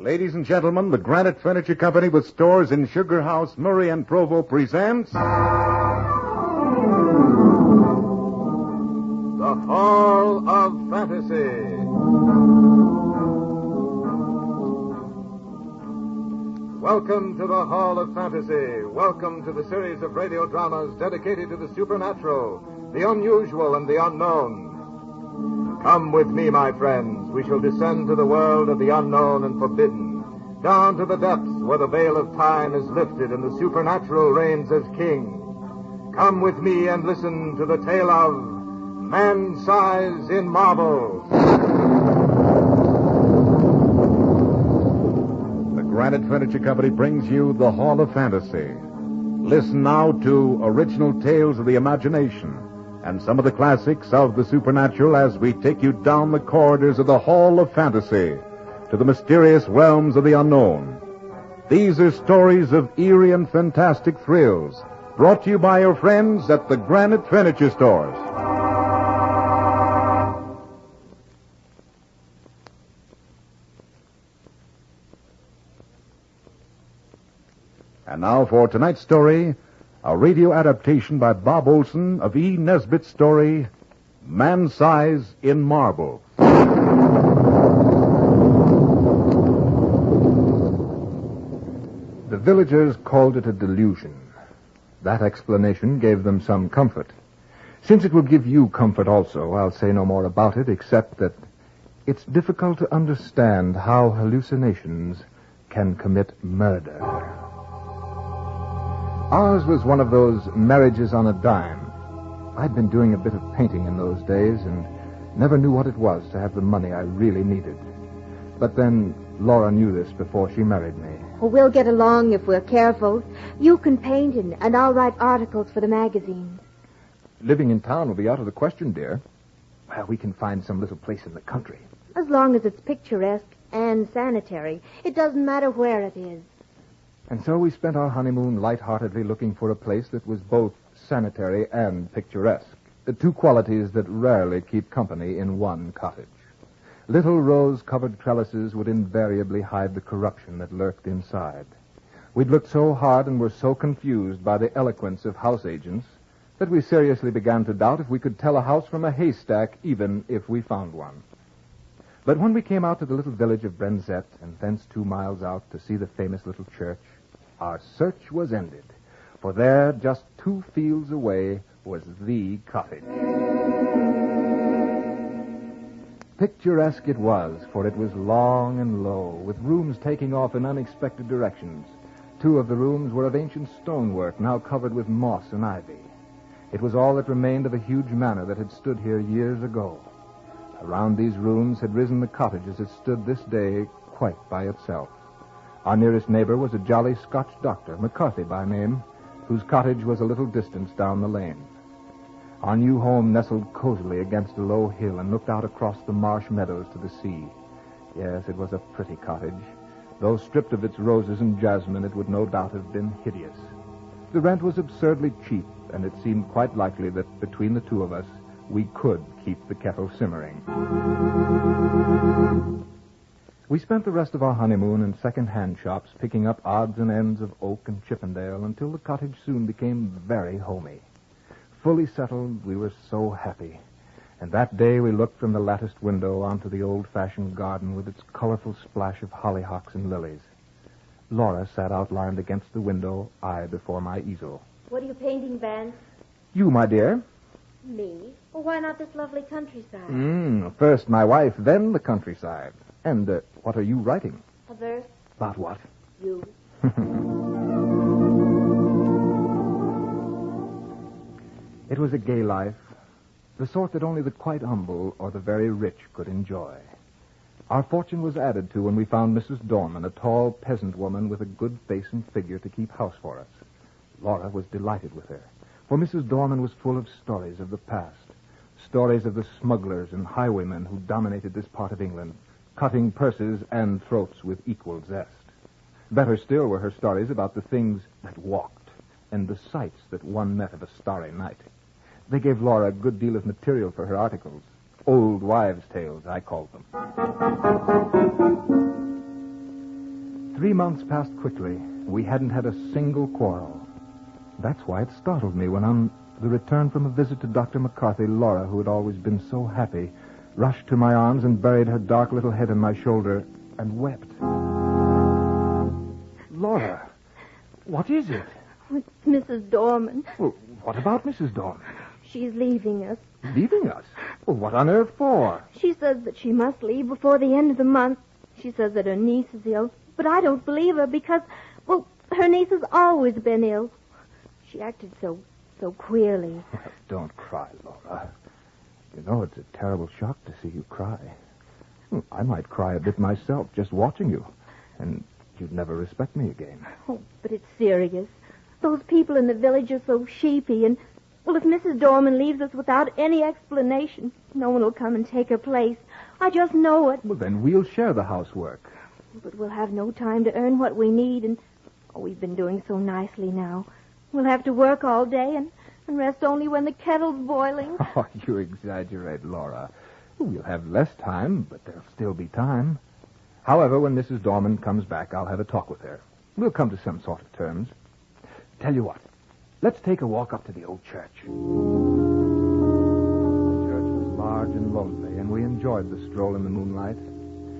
Ladies and gentlemen, the Granite Furniture Company with stores in Sugar House, Murray, and Provo presents... The Hall of Fantasy. Welcome to the Hall of Fantasy. Welcome to the series of radio dramas dedicated to the supernatural, the unusual, and the unknown. Come with me, my friends. We shall descend to the world of the unknown and forbidden, down to the depths where the veil of time is lifted and the supernatural reigns as king. Come with me and listen to the tale of Man-Size in Marble. The Granite Furniture Company brings you the Hall of Fantasy. Listen now to original tales of the imagination and some of the classics of the supernatural as we take you down the corridors of the Hall of Fantasy to the mysterious realms of the unknown. These are stories of eerie and fantastic thrills, brought to you by your friends at the Granite Furniture Stores. And now for tonight's story, a radio adaptation by Bob Olson of E. Nesbitt's story, Man-Size in Marble. The villagers called it a delusion. That explanation gave them some comfort. Since it will give you comfort also, I'll say no more about it, except that it's difficult to understand how hallucinations can commit murder. Ours was one of those marriages on a dime. I'd been doing a bit of painting in those days and never knew what it was to have the money I really needed. But then Laura knew this before she married me. Well, we'll get along if we're careful. You can paint and I'll write articles for the magazines. Living in town will be out of the question, dear. Well, we can find some little place in the country. As long as it's picturesque and sanitary. It doesn't matter where it is. And so we spent our honeymoon lightheartedly looking for a place that was both sanitary and picturesque, the two qualities that rarely keep company in one cottage. Little rose-covered trellises would invariably hide the corruption that lurked inside. We'd looked so hard and were so confused by the eloquence of house agents that we seriously began to doubt if we could tell a house from a haystack, even if we found one. But when we came out to the little village of Brenzett and thence 2 miles out to see the famous little church, our search was ended, for there, just 2 fields away, was the cottage. Picturesque it was, for it was long and low, with rooms taking off in unexpected directions. 2 of the rooms were of ancient stonework, now covered with moss and ivy. It was all that remained of a huge manor that had stood here years ago. Around these rooms had risen the cottage as it stood this day, quite by itself. Our nearest neighbor was a jolly Scotch doctor, McCarthy by name, whose cottage was a little distance down the lane. Our new home nestled cozily against a low hill and looked out across the marsh meadows to the sea. Yes, it was a pretty cottage. Though stripped of its roses and jasmine, it would no doubt have been hideous. The rent was absurdly cheap, and it seemed quite likely that between the 2 of us, we could keep the kettle simmering. We spent the rest of our honeymoon in second-hand shops, picking up odds and ends of oak and Chippendale until the cottage soon became very homey. Fully settled, we were so happy. And that day we looked from the latticed window onto the old-fashioned garden with its colorful splash of hollyhocks and lilies. Laura sat outlined against the window, I before my easel. What are you painting, Van? You, my dear. Me? Well, why not this lovely countryside? First my wife, then the countryside. And what are you writing? A verse. About what? You. It was a gay life, the sort that only the quite humble or the very rich could enjoy. Our fortune was added to when we found Mrs. Dorman, a tall peasant woman with a good face and figure to keep house for us. Laura was delighted with her, for Mrs. Dorman was full of stories of the past, stories of the smugglers and highwaymen who dominated this part of England, cutting purses and throats with equal zest. Better still were her stories about the things that walked and the sights that one met of a starry night. They gave Laura a good deal of material for her articles. Old wives' tales, I called them. 3 months passed quickly. We hadn't had a single quarrel. That's why it startled me when on the return from a visit to Dr. McCarthy, Laura, who had always been so happy, rushed to my arms and buried her dark little head on my shoulder and wept. Laura, what is it? It's Mrs. Dorman. Well, what about Mrs. Dorman? She's leaving us. Leaving us? Well, what on earth for? She says that she must leave before the end of the month. She says that her niece is ill, but I don't believe her because, well, her niece has always been ill. She acted so queerly. Well, don't cry, Laura. You know, it's a terrible shock to see you cry. Well, I might cry a bit myself just watching you, and you'd never respect me again. Oh, but it's serious. Those people in the village are so sheepy, and, well, if Mrs. Dorman leaves us without any explanation, no one will come and take her place. I just know it. Well, then we'll share the housework. But we'll have no time to earn what we need, and we've been doing so nicely now. We'll have to work all day and rest only when the kettle's boiling. Oh, you exaggerate, Laura. We'll have less time, but there'll still be time. However, when Mrs. Dorman comes back, I'll have a talk with her. We'll come to some sort of terms. Tell you what, let's take a walk up to the old church. The church was large and lonely, and we enjoyed the stroll in the moonlight.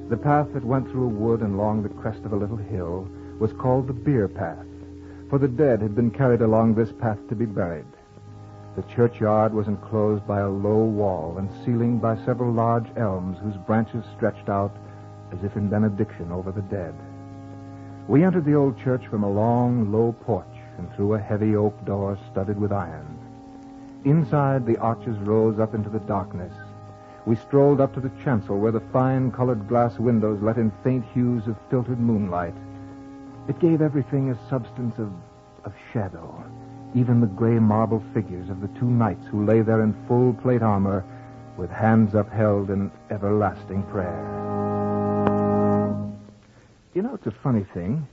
The path that went through a wood and along the crest of a little hill was called the Bier Path, for the dead had been carried along this path to be buried. The churchyard was enclosed by a low wall and ceilinged by several large elms whose branches stretched out as if in benediction over the dead. We entered the old church from a long, low porch and through a heavy oak door studded with iron. Inside, the arches rose up into the darkness. We strolled up to the chancel where the fine colored glass windows let in faint hues of filtered moonlight. It gave everything a substance of shadow, even the gray marble figures of the two knights who lay there in full plate armor with hands upheld in everlasting prayer. You know, it's a funny thing.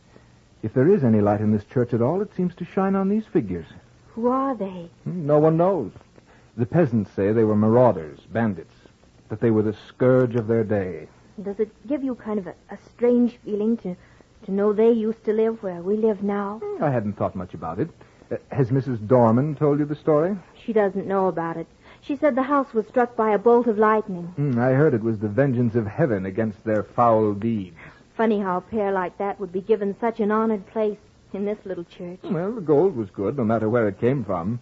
If there is any light in this church at all, it seems to shine on these figures. Who are they? No one knows. The peasants say they were marauders, bandits, that they were the scourge of their day. Does it give you kind of a strange feeling to know they used to live where we live now? I hadn't thought much about it. Has Mrs. Dorman told you the story? She doesn't know about it. She said the house was struck by a bolt of lightning. I heard it was the vengeance of heaven against their foul deeds. Funny how a pair like that would be given such an honored place in this little church. Well, the gold was good, no matter where it came from.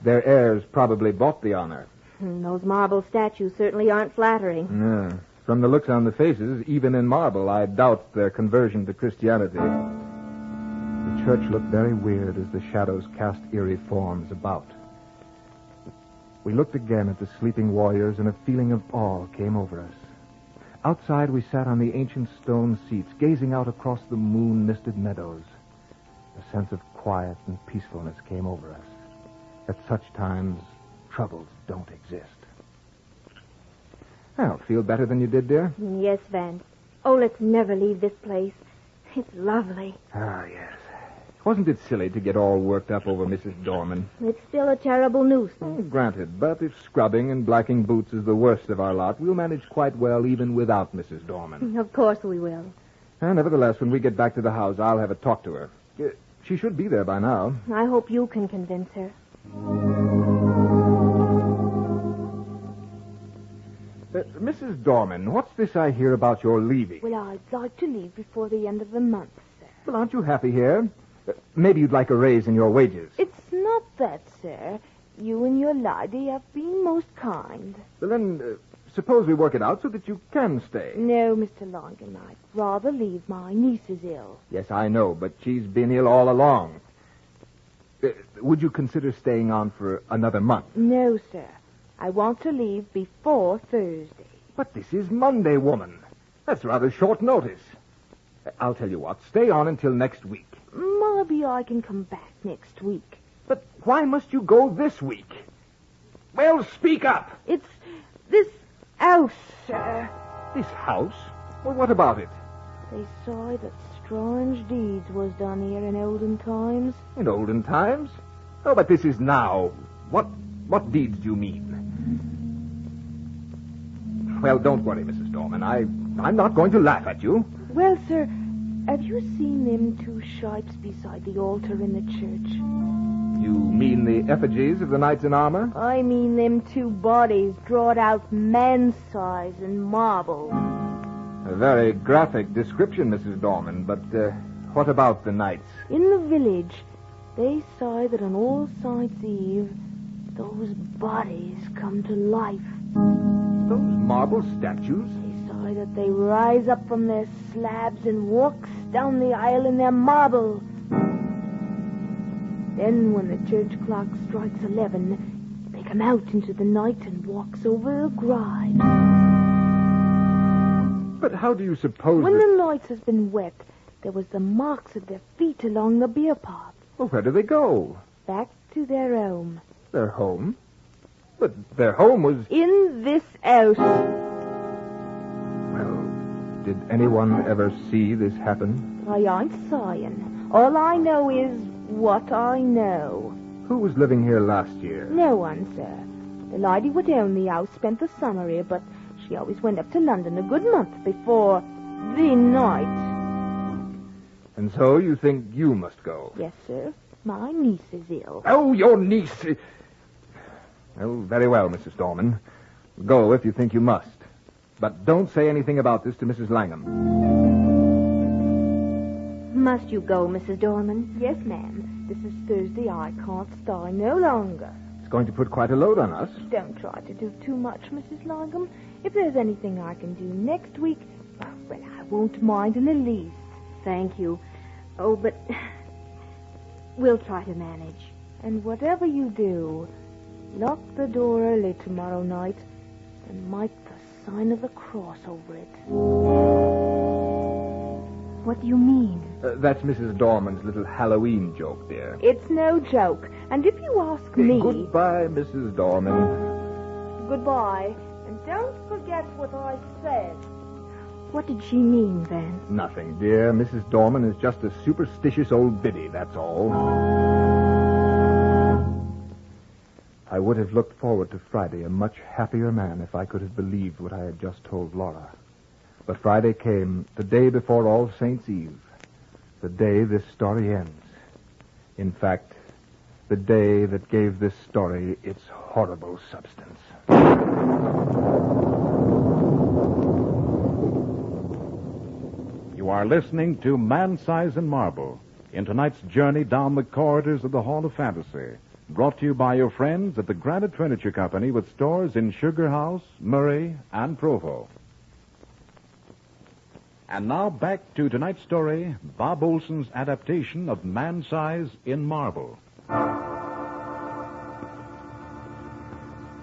Their heirs probably bought the honor. Those marble statues certainly aren't flattering. Yeah. From the looks on the faces, even in marble, I doubt their conversion to Christianity. The church looked very weird as the shadows cast eerie forms about. We looked again at the sleeping warriors, and a feeling of awe came over us. Outside, we sat on the ancient stone seats, gazing out across the moon-misted meadows. A sense of quiet and peacefulness came over us. At such times, troubles don't exist. Well, feel better than you did, dear? Yes, Vance. Oh, let's never leave this place. It's lovely. Ah, yes. Wasn't it silly to get all worked up over Mrs. Dorman? It's still a terrible nuisance. Granted, but if scrubbing and blacking boots is the worst of our lot, we'll manage quite well even without Mrs. Dorman. Of course we will. Nevertheless, when we get back to the house, I'll have a talk to her. She should be there by now. I hope you can convince her. Mrs. Dorman, what's this I hear about your leaving? Well, I'd like to leave before the end of the month, sir. Well, aren't you happy here? Maybe you'd like a raise in your wages. It's not that, sir. You and your lady have been most kind. Well, then, suppose we work it out so that you can stay. No, Mr. Longan, I'd rather leave. My niece is ill. Yes, I know, but she's been ill all along. Would you consider staying on for another month? No, sir. I want to leave before Thursday. But this is Monday, woman. That's rather short notice. I'll tell you what. Stay on until next week. Maybe I can come back next week. But why must you go this week? Well, speak up. It's this house, sir. This house? Well, what about it? They say that strange deeds was done here in olden times. In olden times? Oh, but this is now. What deeds do you mean? Well, don't worry, Mrs. Dorman. I'm not going to laugh at you. Well, sir, Have you seen them two shapes beside the altar in the church? You mean the effigies of the knights in armor? I mean them two bodies drawed out man-size in marble. A very graphic description, Mrs. Dorman, but what about the knights? In the village, they say that on All Saints' Eve, those bodies come to life. Those marble statues? They say that they rise up from their slabs and walks down the aisle in their marble. Then when the church clock strikes 11, they come out into the night and walks over a gride. But how do you suppose When the night has been wet, there was the marks of their feet along the beer path. Well, where do they go? Back to their home. Their home? But their home was... In this house. Well, did anyone ever see this happen? I ain't saying. All I know is what I know. Who was living here last year? No one, sir. The lady who owned the house spent the summer here, but she always went up to London a good month before the night. And so you think you must go? Yes, sir. My niece is ill. Oh, your niece. Well, very well, Mrs. Dorman. Go if you think you must. But don't say anything about this to Mrs. Langham. Must you go, Mrs. Dorman? Yes, ma'am. This is Thursday. I can't stay no longer. It's going to put quite a load on us. Don't try to do too much, Mrs. Langham. If there's anything I can do next week, well, I won't mind in the least. Thank you. Oh, but we'll try to manage. And whatever you do, lock the door early tomorrow night and make the sign of the cross over it. What do you mean? That's Mrs. Dorman's little Halloween joke, dear. It's no joke. And if you ask me... Goodbye, Mrs. Dorman. Goodbye. And don't forget what I said. What did she mean, Van? Nothing, dear. Mrs. Dorman is just a superstitious old biddy, that's all. I would have looked forward to Friday a much happier man if I could have believed what I had just told Laura. But Friday came, the day before All Saints' Eve, the day this story ends. In fact, the day that gave this story its horrible substance. You are listening to Man-Size in Marble in tonight's journey down the corridors of the Hall of Fantasy, brought to you by your friends at the Granite Furniture Company with stores in Sugar House, Murray, and Provo. And now back to tonight's story, Bob Olson's adaptation of Man-Size in Marble.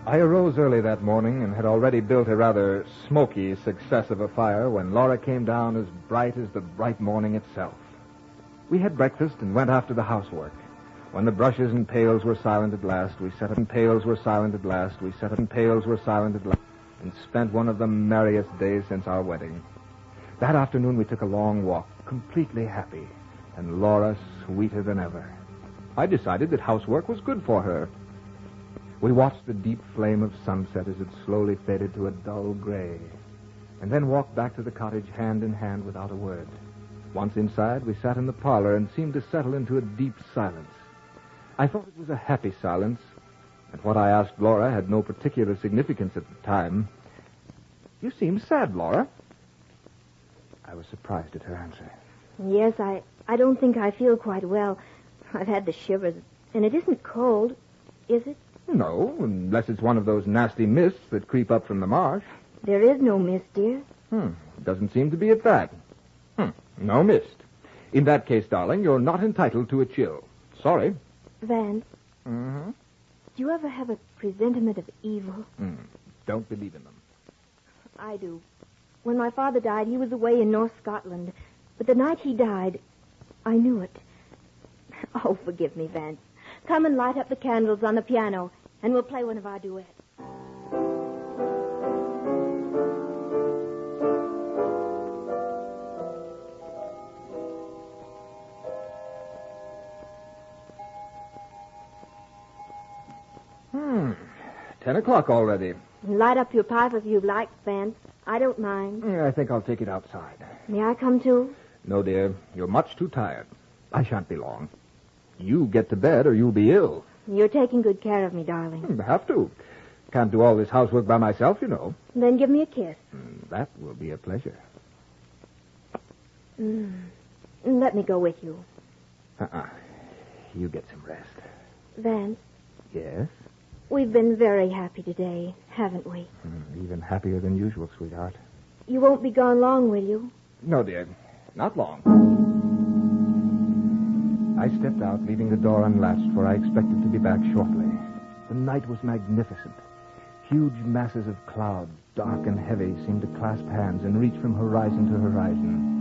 I arose early that morning and had already built a rather smoky success of a fire when Laura came down as bright as the bright morning itself. We had breakfast and went after the housework. When the brushes and pails were silent at last, we set up and pails were silent at last, we set up and pails were silent at last, and spent one of the merriest days since our wedding. That afternoon we took a long walk, completely happy, and Laura sweeter than ever. I decided that housework was good for her. We watched the deep flame of sunset as it slowly faded to a dull gray, and then walked back to the cottage hand in hand without a word. Once inside, we sat in the parlor and seemed to settle into a deep silence. I thought it was a happy silence, and what I asked Laura had no particular significance at the time. You seem sad, Laura. I was surprised at her answer. Yes, I don't think I feel quite well. I've had the shivers, and it isn't cold, is it? No, unless it's one of those nasty mists that creep up from the marsh. There is no mist, dear. Doesn't seem to be at that. No mist. In that case, darling, you're not entitled to a chill. Sorry. Van. Mm-hmm. Do you ever have a presentiment of evil? Don't believe in them. I do. When my father died, he was away in North Scotland. But the night he died, I knew it. Oh, forgive me, Van. Come and light up the candles on the piano, and we'll play one of our duets. Hmm. 10 o'clock already. Light up your pipe if you like, Van. I don't mind. I think I'll take it outside. May I come too? No, dear. You're much too tired. I shan't be long. You get to bed or you'll be ill. You're taking good care of me, darling. Have to. Can't do all this housework by myself, you know. Then give me a kiss. That will be a pleasure. Let me go with you. You get some rest. Vance, Yes? we've been very happy today, haven't we? Even happier than usual, sweetheart. You won't be gone long, will you? No, dear. Not long. I stepped out, leaving the door unlatched, for I expected to be back shortly. The night was magnificent. Huge masses of clouds, dark and heavy, seemed to clasp hands and reach from horizon to horizon.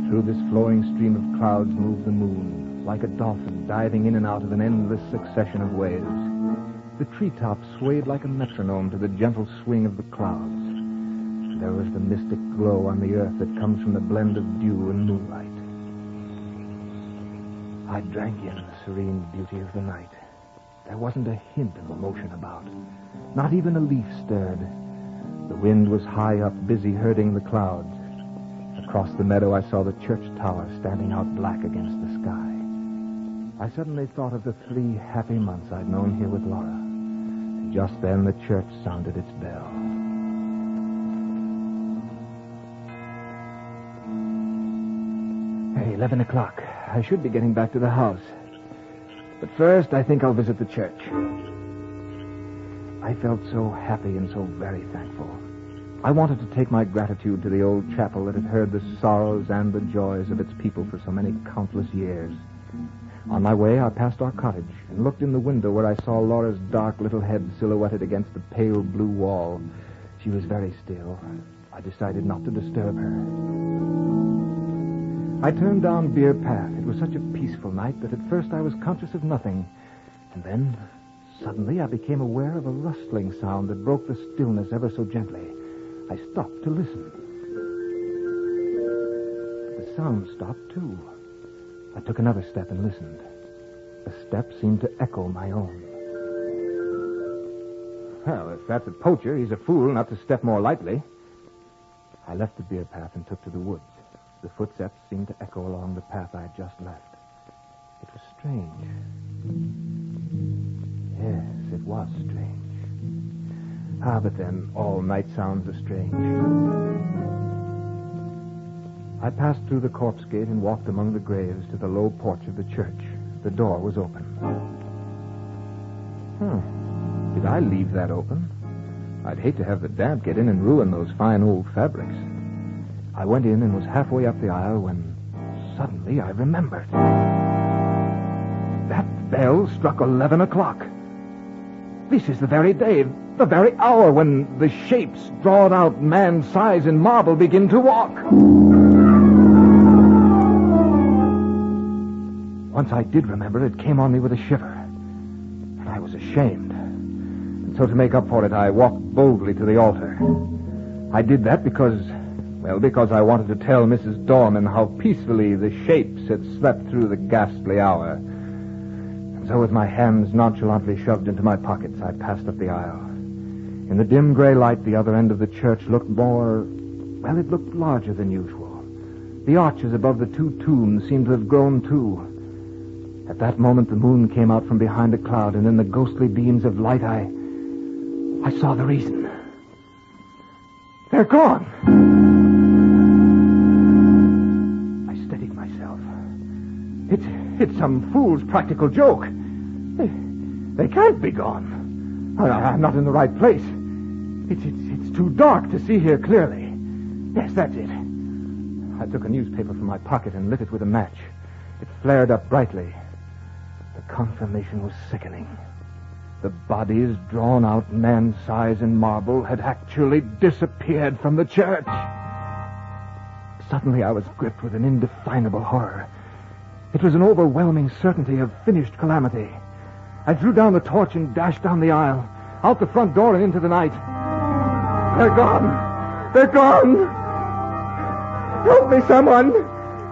Through this flowing stream of clouds moved the moon, like a dolphin diving in and out of an endless succession of waves. The treetops swayed like a metronome to the gentle swing of the clouds. There was the mystic glow on the earth that comes from the blend of dew and moonlight. I drank in the serene beauty of the night. There wasn't a hint of emotion about. Not even a leaf stirred. The wind was high up, busy herding the clouds. Across the meadow, I saw the church tower standing out black against the sky. I suddenly thought of the 3 happy months I'd known here with Laura. And just then, the church sounded its bell. Hey, 11 o'clock. I should be getting back to the house. But first, I think I'll visit the church. I felt so happy and so very thankful. I wanted to take my gratitude to the old chapel that had heard the sorrows and the joys of its people for so many countless years. On my way, I passed our cottage and looked in the window where I saw Laura's dark little head silhouetted against the pale blue wall. She was very still. I decided not to disturb her. I turned down Beer Path. It was such a peaceful night that at first I was conscious of nothing. And then, suddenly, I became aware of a rustling sound that broke the stillness ever so gently. I stopped to listen. The sound stopped, too. I took another step and listened. The step seemed to echo my own. Well, if that's a poacher, he's a fool not to step more lightly. I left the Beer Path and took to the woods. The footsteps seemed to echo along the path I had just left. It was strange. Yes, it was strange. But then, all night sounds are strange. I passed through the corpse gate and walked among the graves to the low porch of the church. The door was open. Did I leave that open? I'd hate to have the damp get in and ruin those fine old fabrics. I went in and was halfway up the aisle when suddenly I remembered. That bell struck 11 o'clock. This is the very day, the very hour when the shapes drawn out man's size in marble begin to walk. Once I did remember, it came on me with a shiver. And I was ashamed. And so to make up for it, I walked boldly to the altar. I did that because I wanted to tell Mrs. Dorman how peacefully the shapes had slept through the ghastly hour. And so with my hands nonchalantly shoved into my pockets, I passed up the aisle. In the dim gray light, the other end of the church looked it looked larger than usual. The arches above the 2 tombs seemed to have grown too. At that moment, the moon came out from behind a cloud, and in the ghostly beams of light, I saw the reason. They're gone! I steadied myself. It's some fool's practical joke. They can't be gone. I'm not in the right place. It's too dark to see here clearly. Yes, that's it. I took a newspaper from my pocket and lit it with a match. It flared up brightly. The confirmation was sickening. The bodies drawn out man's size in marble had actually disappeared from the church. Suddenly I was gripped with an indefinable horror. It was an overwhelming certainty of finished calamity. I threw down the torch and dashed down the aisle, out the front door and into the night. They're gone! They're gone! Help me, someone!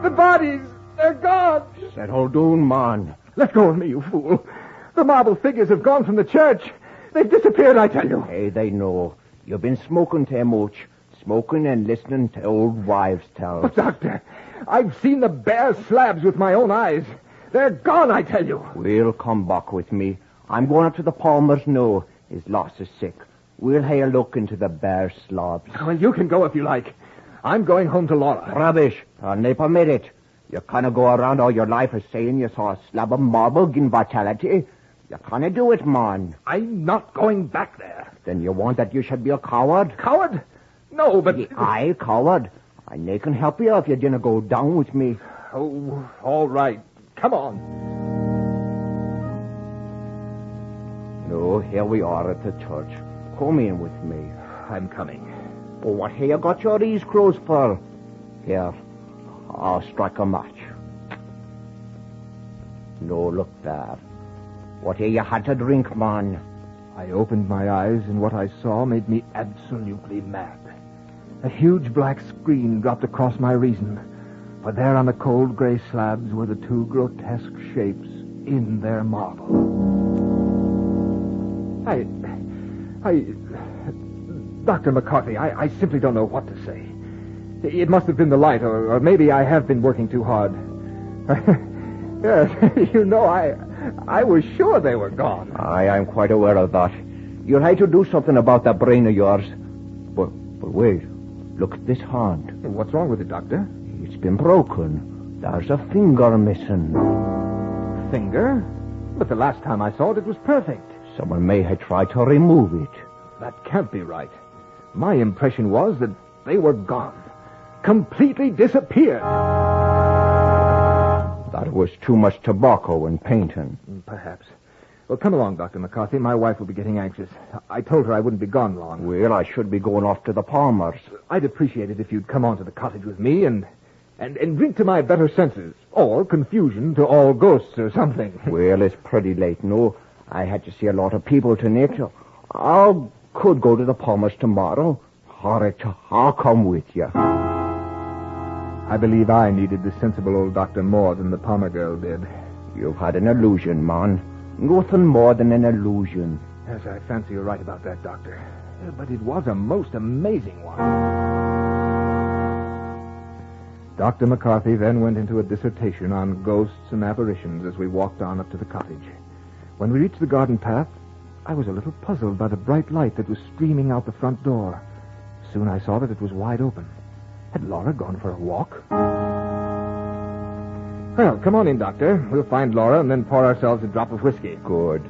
The bodies! They're gone! Settle down, man. Let go of me, you fool. The marble figures have gone from the church. They've disappeared, I tell you. Hey, they know. You've been smoking too much. Smoking and listening to old wives' tales. But, Doctor, I've seen the bare slabs with my own eyes. They're gone, I tell you. We'll come back with me. I'm going up to the Palmers now. His loss is sick. We'll have a look into the bare slabs. Well, you can go if you like. I'm going home to Laura. Rubbish. I'll not permit it. You can't go around all your life as saying you saw a slab of marble gain vitality. You can't do it, man. I'm not going back there. Then you want that you should be a coward? Coward? No, but... I coward. I nae can help you if you didn't go down with me. Oh, all right. Come on. No, here we are at the church. Come in with me. I'm coming. Oh, what have you got your ears closed for? Here, I'll strike a match. No, look there. What have you had to drink, man? I opened my eyes, and what I saw made me absolutely mad. A huge black screen dropped across my reason, for there on the cold gray slabs were the two grotesque shapes in their marble. Dr. McCarthy, I simply don't know what to say. It must have been the light, or maybe I have been working too hard. Yes, you know, I was sure they were gone. I'm quite aware of that. You'll have to do something about that brain of yours. But wait, look at this hand. What's wrong with it, Doctor? It's been broken. There's a finger missing. Finger? But the last time I saw it, it was perfect. Someone may have tried to remove it. That can't be right. My impression was that they were gone. Completely disappeared. That was too much tobacco and painting. Perhaps. Well, come along, Dr. McCarthy. My wife will be getting anxious. I told her I wouldn't be gone long. Well, I should be going off to the Palmers. I'd appreciate it if you'd come on to the cottage with me and drink to my better senses. Or confusion to all ghosts or something. Well, it's pretty late, no. I had to see a lot of people tonight. I could go to the Palmers tomorrow. I'll come with you. I believe I needed the sensible old doctor more than the Palmer girl did. You've had an illusion, man. Nothing more than an illusion. Yes, I fancy you're right about that, Doctor. But it was a most amazing one. Dr. McCarthy then went into a dissertation on ghosts and apparitions as we walked on up to the cottage. When we reached the garden path, I was a little puzzled by the bright light that was streaming out the front door. Soon I saw that it was wide open. Had Laura gone for a walk? Well, come on in, Doctor. We'll find Laura and then pour ourselves a drop of whiskey. Good.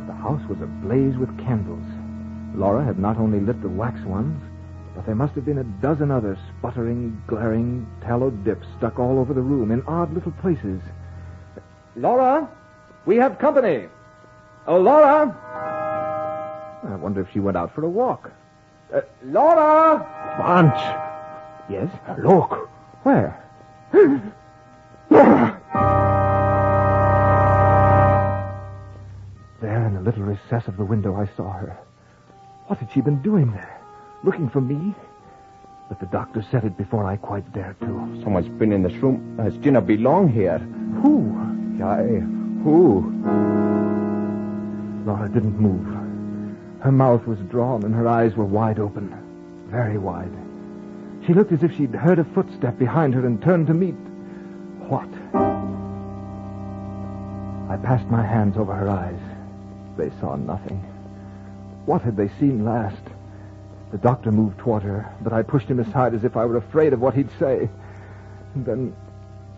The house was ablaze with candles. Laura had not only lit the wax ones, but there must have been a dozen other sputtering, glaring tallow dips stuck all over the room in odd little places. Laura, we have company. Oh, Laura! I wonder if she went out for a walk. Laura! Vance! Yes? Look! Where? Laura! There in the little recess of the window I saw her. What had she been doing there? Looking for me? But the doctor said it before I quite dared to. Someone's been in this room. It didn't belong here. Who? Who? Laura didn't move. Her mouth was drawn and her eyes were wide open. Very wide. She looked as if she'd heard a footstep behind her and turned to meet... what? I passed my hands over her eyes. They saw nothing. What had they seen last? The doctor moved toward her, but I pushed him aside as if I were afraid of what he'd say. And then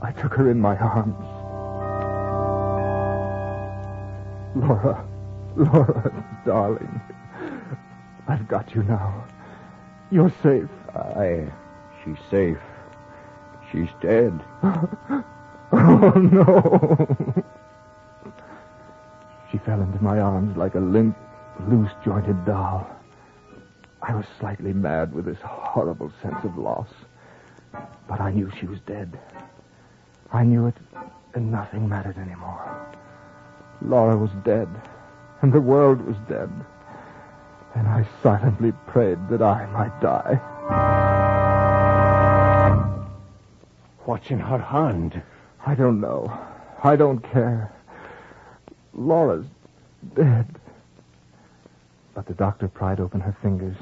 I took her in my arms. Laura, darling. I've got you now. You're safe. She's safe. She's dead. Oh, no. She fell into my arms like a limp, loose-jointed doll. I was slightly mad with this horrible sense of loss. But I knew she was dead. I knew it, and nothing mattered anymore. Laura was dead, and the world was dead. And I silently prayed that I might die. What's in her hand? I don't know. I don't care. Laura's dead. But the doctor pried open her fingers,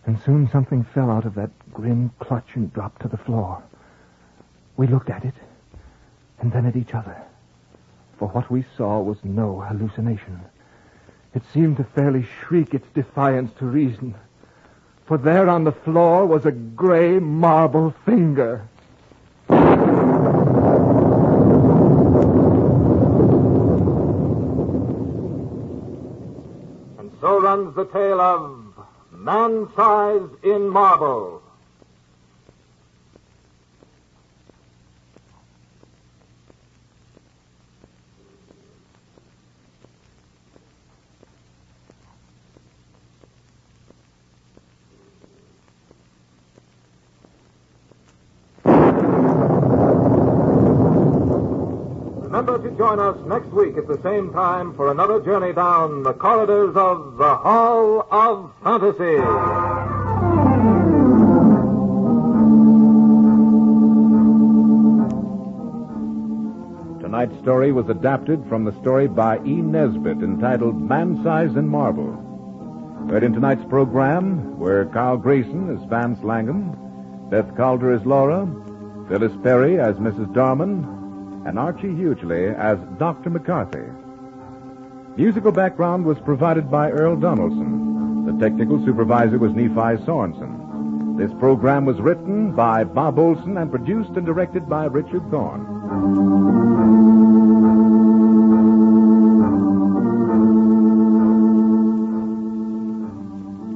and soon something fell out of that grim clutch and dropped to the floor. We looked at it, and then at each other. For what we saw was no hallucination. It seemed to fairly shriek its defiance to reason. For there on the floor was a gray marble finger. And so runs the tale of Man-Size in Marble. Remember to join us next week at the same time for another journey down the corridors of the Hall of Fantasy. Tonight's story was adapted from the story by E. Nesbitt entitled Man-Size in Marble. Heard in tonight's program were Kall Greyson as Vance Langham, Beth Calder as Laura, Phyllis Perry as Mrs. Darman, and Archie Hughley as Dr. McCarthy. Musical background was provided by Earl Donaldson. The technical supervisor was Nephi Sorensen. This program was written by Bob Olson and produced and directed by Richard Thorne.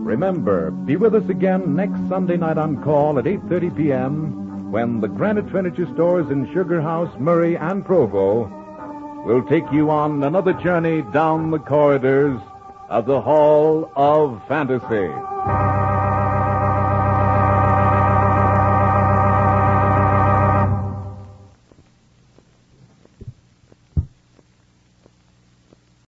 Remember, be with us again next Sunday night on Call at 8:30 p.m., when the Granite Furniture Stores in Sugar House, Murray, and Provo will take you on another journey down the corridors of the Hall of Fantasy.